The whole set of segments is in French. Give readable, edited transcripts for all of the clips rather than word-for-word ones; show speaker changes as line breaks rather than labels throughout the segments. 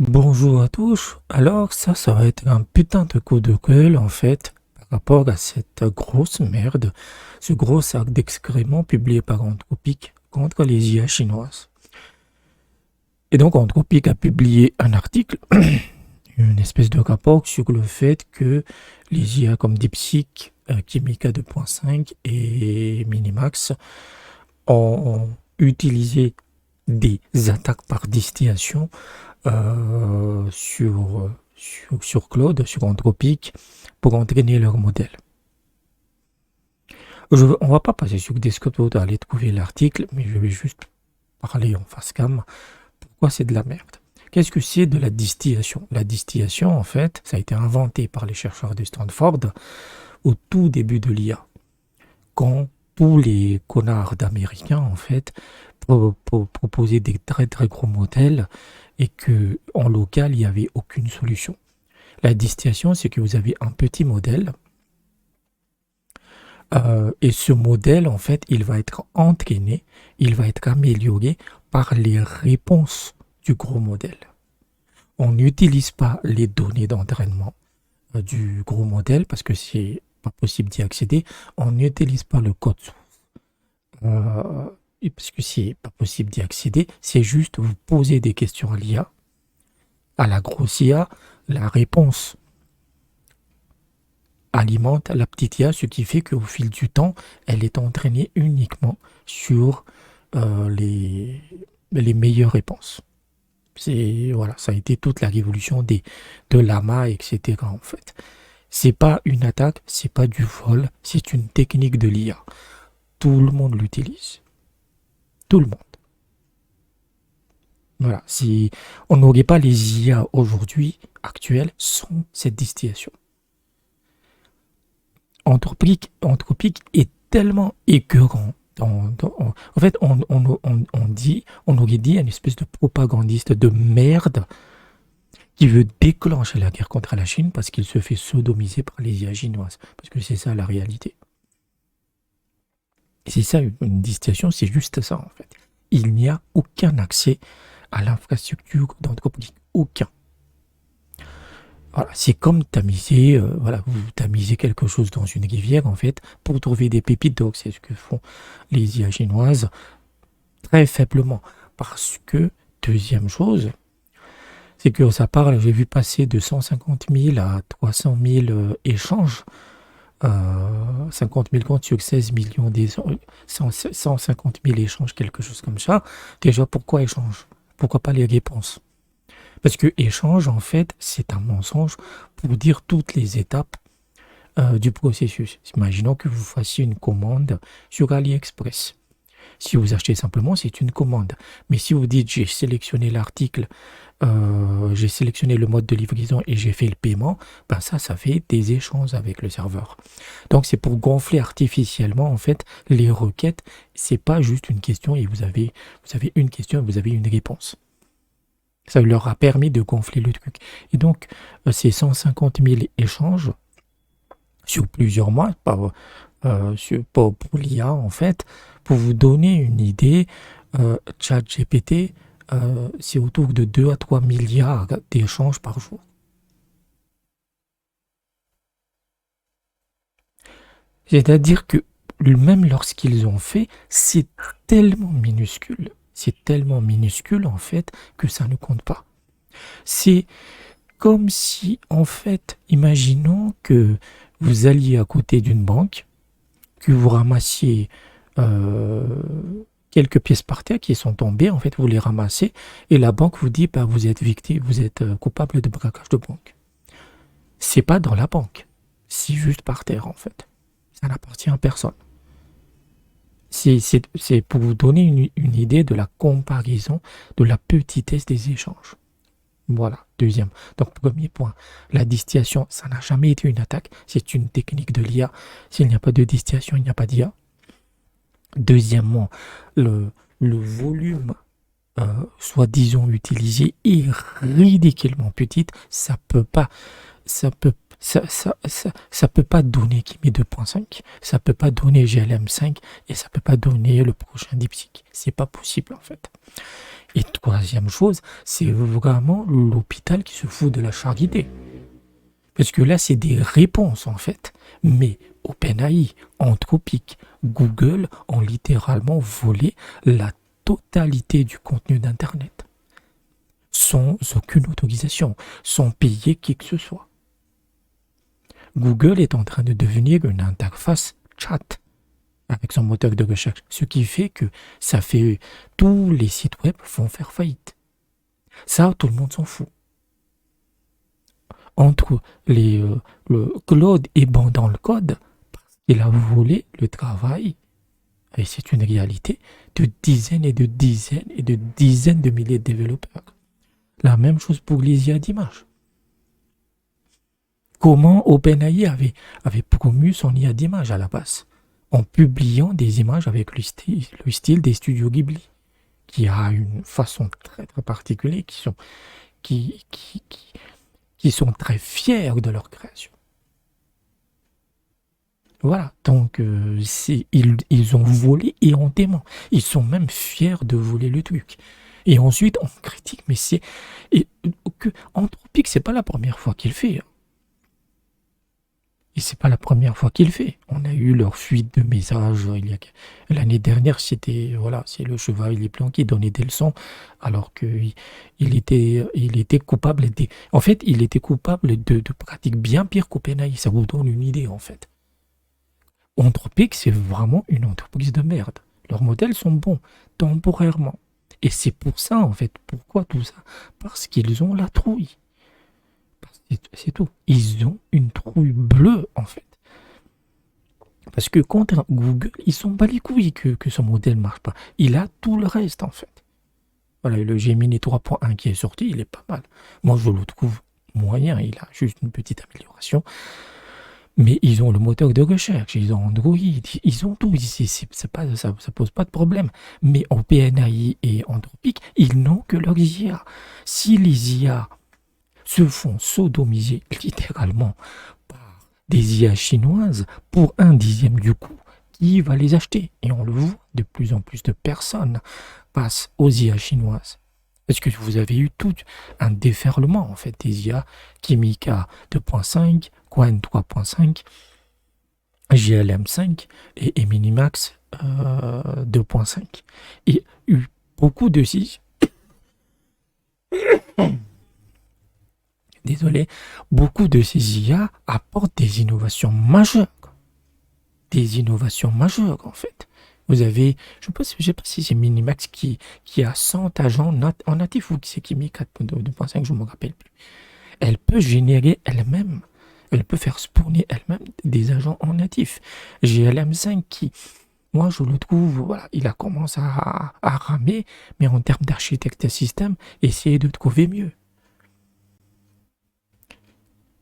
Bonjour à tous. Alors ça va être un putain de coup de gueule en fait par rapport à cette grosse merde, ce gros sac d'excréments publié par Anthropic contre les IA chinoises. Et donc Anthropic a publié un article, une espèce de rapport sur le fait que les IA comme DeepSeek, Kimika 2.5 et Minimax ont utilisé des attaques par distillation sur Claude, sur Anthropic, pour entraîner leur modèle. On va pas passer sur Discord pour aller trouver l'article, mais je vais juste parler en face cam. Pourquoi c'est de la merde? Qu'est-ce que c'est de la distillation? La distillation, en fait, ça a été inventé par les chercheurs de Stanford au tout début de l'IA, quand tous les connards d'Américains, en fait, proposaient des très très gros modèles et que en local, il n'y avait aucune solution. La distillation, c'est que vous avez un petit modèle et ce modèle, en fait, il va être entraîné, il va être amélioré par les réponses du gros modèle. On n'utilise pas les données d'entraînement du gros modèle parce que c'est pas possible d'y accéder. On n'utilise pas le code source parce que c'est pas possible d'y accéder. C'est juste vous posez des questions à l'IA, à la grosse IA, la réponse alimente la petite IA, ce qui fait qu'au fil du temps, elle est entraînée uniquement sur les meilleures réponses. Voilà, ça a été toute la révolution de Lama, etc. En fait, c'est pas une attaque, c'est pas du vol, c'est une technique de l'IA. Tout le monde l'utilise, tout le monde. Voilà, si on n'aurait pas les IA aujourd'hui actuelles sans cette distillation. Anthropique est tellement écœurant. En fait, on aurait dit une espèce de propagandiste de merde qui veut déclencher la guerre contre la Chine parce qu'il se fait sodomiser par les IA chinoises. Parce que c'est ça la réalité. C'est ça une distillation, c'est juste ça en fait. Il n'y a aucun accès à l'infrastructure d'Anthropique. Aucun. Voilà, c'est comme tamiser, voilà, vous tamisez quelque chose dans une rivière en fait pour trouver des pépites d'or. C'est ce que font les IA chinoises très faiblement. Parce que, deuxième chose, c'est que ça parle, j'ai vu passer de 150 000 à 300 000 échanges. 50 000 comptes sur 16 millions d'échanges, 150 000 échanges, quelque chose comme ça. Déjà, pourquoi échange? Pourquoi pas les réponses? Parce que échange, en fait, c'est un mensonge pour dire toutes les étapes du processus. Imaginons que vous fassiez une commande sur AliExpress. Si vous achetez simplement, c'est une commande. Mais si vous dites j'ai sélectionné l'article, j'ai sélectionné le mode de livraison et j'ai fait le paiement, ben ça fait des échanges avec le serveur. Donc c'est pour gonfler artificiellement en fait les requêtes. C'est pas juste une question et vous avez une question et vous avez une réponse. Ça leur a permis de gonfler le truc. Et donc ces 150 000 échanges sur plusieurs mois, pour l'IA en fait, pour vous donner une idée, ChatGPT, c'est autour de 2 à 3 milliards d'échanges par jour. C'est-à-dire que même lorsqu'ils ont fait, c'est tellement minuscule en fait que ça ne compte pas. C'est comme si en fait, imaginons que vous alliez à côté d'une banque, que vous ramassiez euh, quelques pièces par terre qui sont tombées, en fait, vous les ramassez et la banque vous dit bah, vous êtes victime, vous êtes coupable de braquage de banque. C'est pas dans la banque, c'est juste par terre en fait. Ça n'appartient à personne. C'est pour vous donner une idée de la comparaison, de la petitesse des échanges. Voilà, deuxième. Donc, premier point, la distillation, ça n'a jamais été une attaque, c'est une technique de l'IA. S'il n'y a pas de distillation, il n'y a pas d'IA. Deuxièmement, le volume soi-disant utilisé est ridiculement petit. Ça peut Ça peut pas donner Kimi 2.5, ça peut pas donner GLM5 et ça peut pas donner le prochain DeepSeek. C'est pas possible en fait. Et troisième chose, c'est vraiment l'hôpital qui se fout de la charité. Parce que là, c'est des réponses en fait. Mais OpenAI, Anthropic, Google ont littéralement volé la totalité du contenu d'Internet. Sans aucune autorisation, sans payer qui que ce soit. Google est en train de devenir une interface chat avec son moteur de recherche. Ce qui fait que ça fait tous les sites web vont faire faillite. Ça, tout le monde s'en fout. Entre le Claude est bon dans le code, parce qu'il a volé le travail, et c'est une réalité, de dizaines et de dizaines et de dizaines de milliers de développeurs. La même chose pour les IA d'images. Comment OpenAI avait promu son IA d'image à la base? En publiant des images avec le style des studios Ghibli, qui a une façon très très particulière, qui sont très fiers de leur création. Voilà, donc ils ont volé éhontément. Ils sont même fiers de voler le truc. Et ensuite, on critique, mais Anthropic, c'est pas la première fois qu'il fait. Et c'est pas la première fois qu'il fait. On a eu leur fuite de messages l'année dernière, c'est le chevalier blanc qui donnait des leçons alors qu'il était coupable en fait, il était coupable de pratiques bien pires qu'OpenAI. Ça vous donne une idée en fait. Anthropic, c'est vraiment une entreprise de merde. Leurs modèles sont bons temporairement. Et c'est pour ça en fait. Pourquoi tout ça? Parce qu'ils ont la trouille. C'est tout. Ils ont une trouille bleue, en fait. Parce que contre Google, ils sont pas les couilles que son modèle ne marche pas. Il a tout le reste, en fait. Voilà, le Gemini 3.1 qui est sorti, il est pas mal. Moi, je le trouve moyen. Il a juste une petite amélioration. Mais ils ont le moteur de recherche, ils ont Android, ils ont tout. Ça pose pas de problème. Mais OpenAI et Anthropic, ils n'ont que leurs IA. Si les IA se font sodomiser littéralement par des IA chinoises pour 1/10 du coût, qui va les acheter? Et on le voit, de plus en plus de personnes passent aux IA chinoises. Parce que vous avez eu tout un déferlement en fait des IA, Kimika 2.5, Qwen 3.5, GLM5 et Minimax 2.5. Et eu beaucoup de beaucoup de ces IA apportent des innovations majeures. Des innovations majeures, en fait. Vous avez, je ne sais pas si c'est Minimax qui a 100 agents en natif ou c'est Kimi 4.2.5, je ne me rappelle plus. Elle peut générer elle-même, elle peut faire spawner elle-même des agents en natif. GLM5 qui, moi je le trouve, voilà, il a commencé à ramer, mais en termes d'architecte système, essayez de trouver mieux.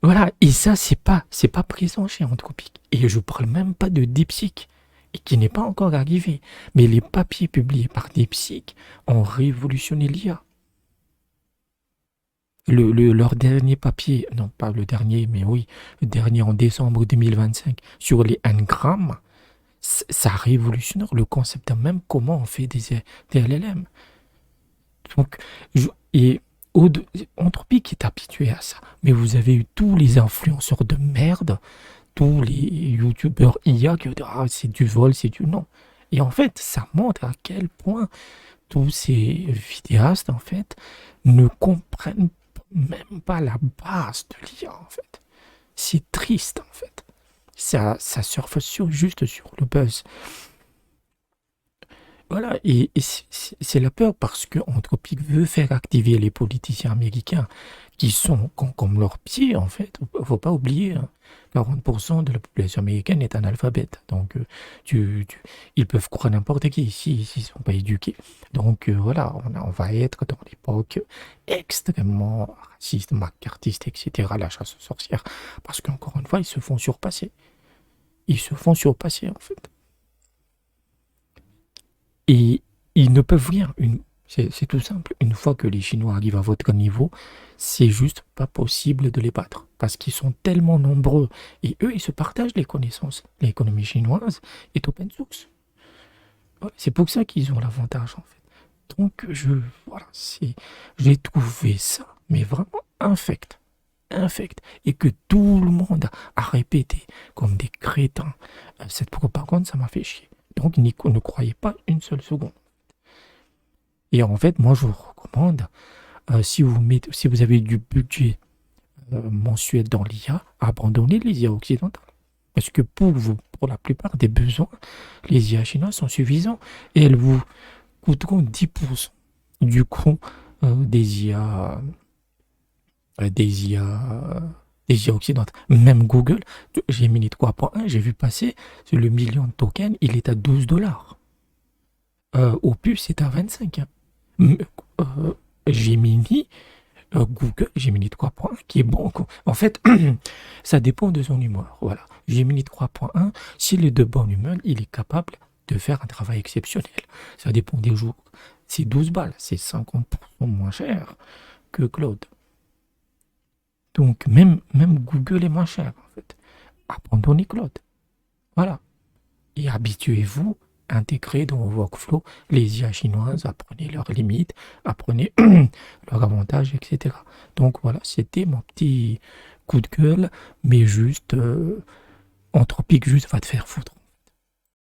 Voilà, et ça, c'est pas présent chez Anthropic. Et je parle même pas de DeepSeek, et qui n'est pas encore arrivé. Mais les papiers publiés par DeepSeek ont révolutionné l'IA. Leur dernier papier, non pas le dernier, mais oui, le dernier en décembre 2025, sur les ngrammes, ça révolutionne le concept même comment on fait des LLM. Donc, Anthropic est habitué à ça. Mais vous avez eu tous les influenceurs de merde, tous les youtubeurs IA qui disent ah, c'est du vol, c'est du non. Et en fait, ça montre à quel point tous ces vidéastes, en fait, ne comprennent même pas la base de l'IA, en fait. C'est triste, en fait. Ça surfe juste sur le buzz. Voilà, et c'est la peur parce que Anthropic veut faire activer les politiciens américains qui sont comme leurs pieds, en fait. Il ne faut pas oublier, 40% de la population américaine est analphabète. Donc, ils peuvent croire n'importe qui s'ils ne sont pas éduqués. Donc, voilà, on va être dans l'époque extrêmement raciste, macartiste, etc., la chasse aux sorcières. Parce qu'encore une fois, ils se font surpasser. Ils se font surpasser, en fait. Et ils ne peuvent rien. C'est tout simple. Une fois que les Chinois arrivent à votre niveau, c'est juste pas possible de les battre. Parce qu'ils sont tellement nombreux. Et eux, ils se partagent les connaissances. L'économie chinoise est open source. Ouais, c'est pour ça qu'ils ont l'avantage, en fait. Donc, voilà, j'ai trouvé ça, mais vraiment infect. Infect. Et que tout le monde a répété comme des crétins. Cette propagande, ça m'a fait chier. Donc, ne croyez pas une seule seconde. Et en fait, moi, je vous recommande, si vous avez du budget mensuel dans l'IA, abandonnez les IA occidentales. Parce que pour la plupart des besoins, les IA chinois sont suffisants et elles vous coûteront 10% du coût des IA, des IA, des IA occidentales. Même Google, Gemini 3.1, j'ai vu passer sur le million de tokens, il est à $12. Opus, c'est à 25. Hein. Euh, Gemini, Google, Gemini 3.1, qui est bon. En fait, ça dépend de son humeur. Voilà. Gemini 3.1, s'il est de bonne humeur, il est capable de faire un travail exceptionnel. Ça dépend des jours. C'est 12 balles, c'est 50% moins cher que Claude. Donc, même Google est moins cher, en fait. Abandonnez Claude. Voilà. Et habituez-vous à intégrer dans vos workflows les IA chinoises, apprenez leurs limites, apprenez leurs avantages, etc. Donc voilà, c'était mon petit coup de gueule, mais juste, Anthropique juste va te faire foutre.